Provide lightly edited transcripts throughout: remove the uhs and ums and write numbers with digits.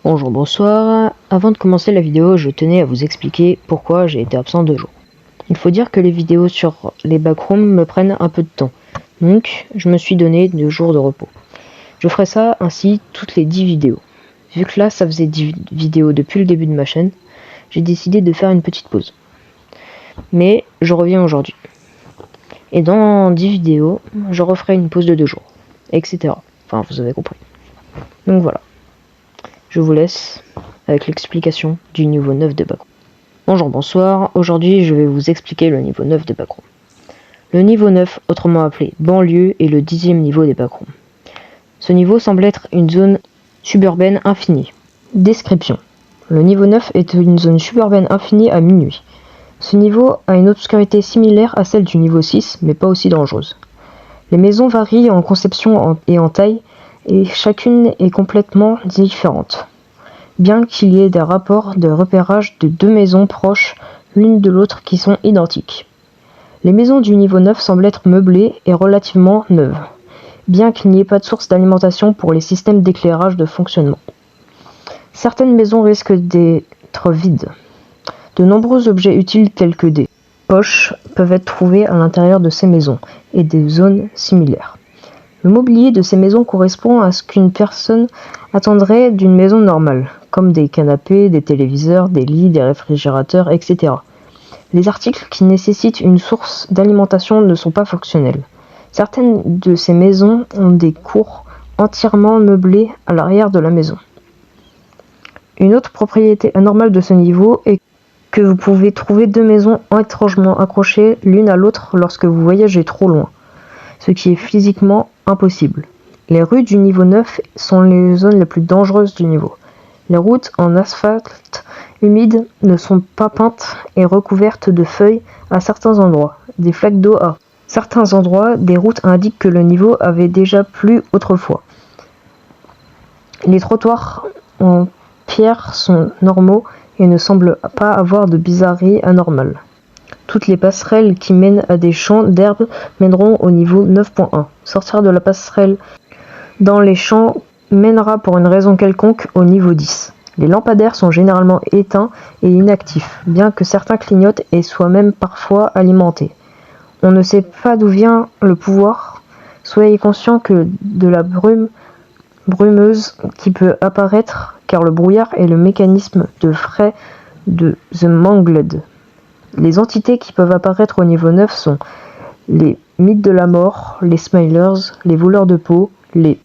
Bonjour, bonsoir. Avant de commencer la vidéo, je tenais à vous expliquer pourquoi j'ai été absent 2 jours. Il faut dire que les vidéos sur les backrooms me prennent un peu de temps, donc je me suis donné 2 jours de repos. Je ferai ça ainsi toutes les 10 vidéos. Vu que là ça faisait 10 vidéos depuis le début de ma chaîne, j'ai décidé de faire une petite pause. Mais je reviens aujourd'hui. Et dans 10 vidéos, je referai une pause de 2 jours, etc. Enfin, vous avez compris. Donc voilà. Je vous laisse avec l'explication du niveau 9 de Backroom. Bonjour, bonsoir. Aujourd'hui, je vais vous expliquer le niveau 9 de Backroom. Le niveau 9, autrement appelé banlieue, est le 10e niveau des Backrooms. Ce niveau semble être une zone suburbaine infinie. Description. Le niveau 9 est une zone suburbaine infinie à minuit. Ce niveau a une obscurité similaire à celle du niveau 6, mais pas aussi dangereuse. Les maisons varient en conception et en taille, et chacune est complètement différente. Bien qu'il y ait des rapports de repérage de 2 maisons proches l'une de l'autre qui sont identiques. Les maisons du niveau 9 semblent être meublées et relativement neuves, bien qu'il n'y ait pas de source d'alimentation pour les systèmes d'éclairage de fonctionnement. Certaines maisons risquent d'être vides. De nombreux objets utiles tels que des poches peuvent être trouvés à l'intérieur de ces maisons et des zones similaires. Le mobilier de ces maisons correspond à ce qu'une personne attendrait d'une maison normale, comme des canapés, des téléviseurs, des lits, des réfrigérateurs, etc. Les articles qui nécessitent une source d'alimentation ne sont pas fonctionnels. Certaines de ces maisons ont des cours entièrement meublés à l'arrière de la maison. Une autre propriété anormale de ce niveau est que vous pouvez trouver 2 maisons étrangement accrochées l'une à l'autre lorsque vous voyagez trop loin, ce qui est physiquement impossible. Les rues du niveau 9 sont les zones les plus dangereuses du niveau. Les routes en asphalte humide ne sont pas peintes et recouvertes de feuilles à certains endroits, des flaques d'eau à certains endroits, des routes indiquent que le niveau avait déjà plu autrefois. Les trottoirs en pierre sont normaux et ne semblent pas avoir de bizarreries anormales. Toutes les passerelles qui mènent à des champs d'herbe mèneront au niveau 9.1. Sortir de la passerelle dans les champs mènera pour une raison quelconque au niveau 10. Les lampadaires sont généralement éteints et inactifs, bien que certains clignotent et soient même parfois alimentés. On ne sait pas d'où vient le pouvoir. Soyez conscient que de la brume brumeuse qui peut apparaître, car le brouillard est le mécanisme de frais de The Mangled. Les entités qui peuvent apparaître au niveau 9 sont les mythes de la mort, les smilers, les voleurs de peau, les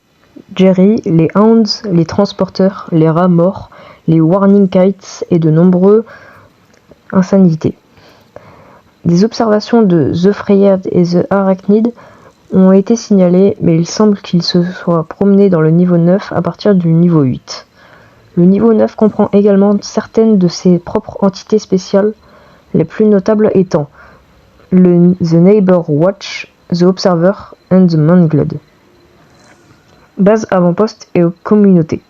Jerry, les hounds, les transporteurs, les rats morts, les warning kites et de nombreux insanités. Des observations de The Frayed et The Arachnid ont été signalées, mais il semble qu'ils se soient promenés dans le niveau 9 à partir du niveau 8. Le niveau 9 comprend également certaines de ses propres entités spéciales, les plus notables étant The Neighbor Watch, The Observer and The Mangled. Base avant-poste et communauté.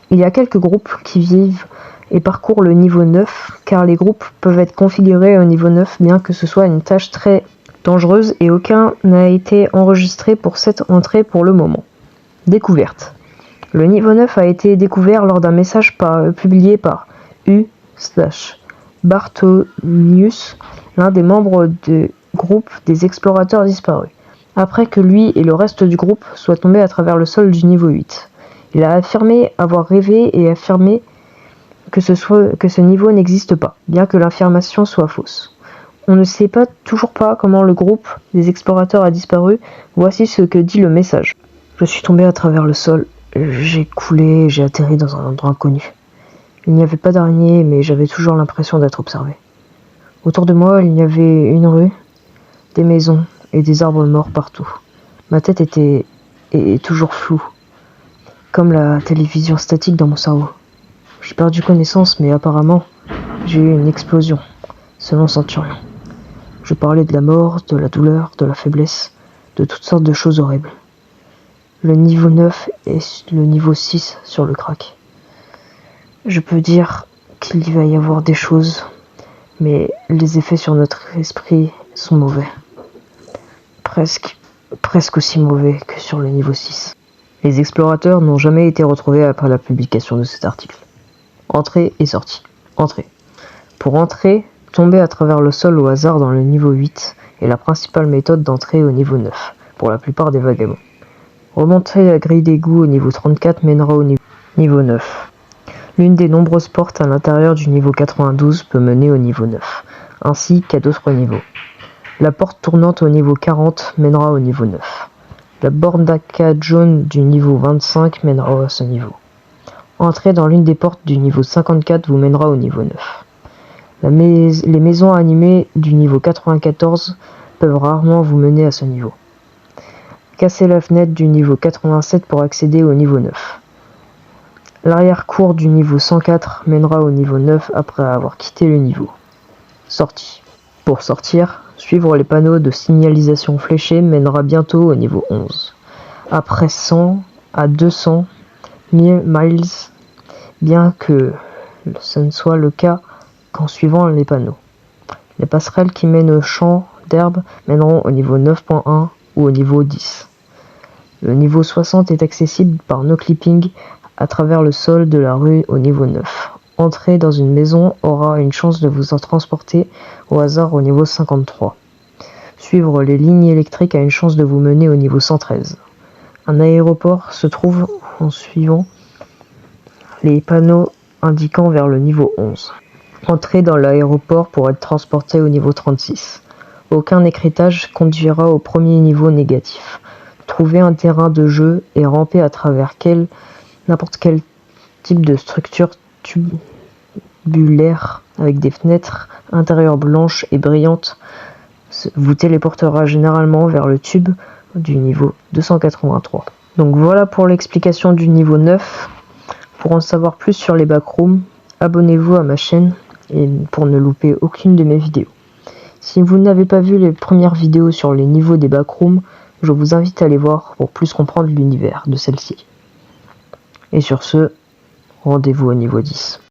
Il y a quelques groupes qui vivent et parcourent le niveau 9, car les groupes peuvent être configurés au niveau 9, bien que ce soit une tâche très dangereuse et aucun n'a été enregistré pour cette entrée pour le moment. Découverte. Le niveau 9 a été découvert lors d'un message publié par Barthonius, l'un des membres du groupe des explorateurs disparus, après que lui et le reste du groupe soient tombés à travers le sol du niveau 8. Il a affirmé avoir rêvé et affirmé que ce niveau n'existe pas, bien que l'affirmation soit fausse. On ne sait toujours pas comment le groupe des explorateurs a disparu. Voici ce que dit le message. Je suis tombé à travers le sol, j'ai coulé et j'ai atterri dans un endroit inconnu. Il n'y avait pas d'araignée, mais j'avais toujours l'impression d'être observé. Autour de moi, il y avait une rue, des maisons et des arbres morts partout. Ma tête est toujours floue, comme la télévision statique dans mon cerveau. J'ai perdu connaissance, mais apparemment, j'ai eu une explosion, selon Centurion. Je parlais de la mort, de la douleur, de la faiblesse, de toutes sortes de choses horribles. Le niveau 9 est le niveau 6 sur le crack. Je peux dire qu'il va y avoir des choses, mais les effets sur notre esprit sont mauvais. Presque aussi mauvais que sur le niveau 6. Les explorateurs n'ont jamais été retrouvés après la publication de cet article. Entrée et sortie. Entrée. Pour entrer, tomber à travers le sol au hasard dans le niveau 8 est la principale méthode d'entrée au niveau 9, pour la plupart des vagabonds. Remonter la grille d'égout au niveau 34 mènera au niveau 9. L'une des nombreuses portes à l'intérieur du niveau 92 peut mener au niveau 9, ainsi qu'à d'autres niveaux. La porte tournante au niveau 40 mènera au niveau 9. La borne d'arcade jaune du niveau 25 mènera à ce niveau. Entrer dans l'une des portes du niveau 54 vous mènera au niveau 9. Les maisons animées du niveau 94 peuvent rarement vous mener à ce niveau. Casser la fenêtre du niveau 87 pour accéder au niveau 9. L'arrière-cour du niveau 104 mènera au niveau 9 après avoir quitté le niveau. Sortie. Pour sortir, suivre les panneaux de signalisation fléchés mènera bientôt au niveau 11. Après 100 à 200 miles, bien que ce ne soit le cas qu'en suivant les panneaux. Les passerelles qui mènent au champ d'herbe mèneront au niveau 9.1 ou au niveau 10. Le niveau 60 est accessible par no-clipping à travers le sol de la rue au niveau 9. Entrer dans une maison aura une chance de vous en transporter au hasard au niveau 53. Suivre les lignes électriques a une chance de vous mener au niveau 113. Un aéroport se trouve en suivant les panneaux indiquant vers le niveau 11. Entrer dans l'aéroport pour être transporté au niveau 36. Aucun écritage conduira au premier niveau négatif. Trouver un terrain de jeu et ramper à travers n'importe quel type de structure tubulaire avec des fenêtres intérieures blanches et brillantes vous téléportera généralement vers le tube du niveau 283. Donc voilà pour l'explication du niveau 9. Pour en savoir plus sur les backrooms, abonnez-vous à ma chaîne et pour ne louper aucune de mes vidéos. Si vous n'avez pas vu les premières vidéos sur les niveaux des backrooms, je vous invite à les voir pour plus comprendre l'univers de celle-ci. Et sur ce, rendez-vous au niveau 10.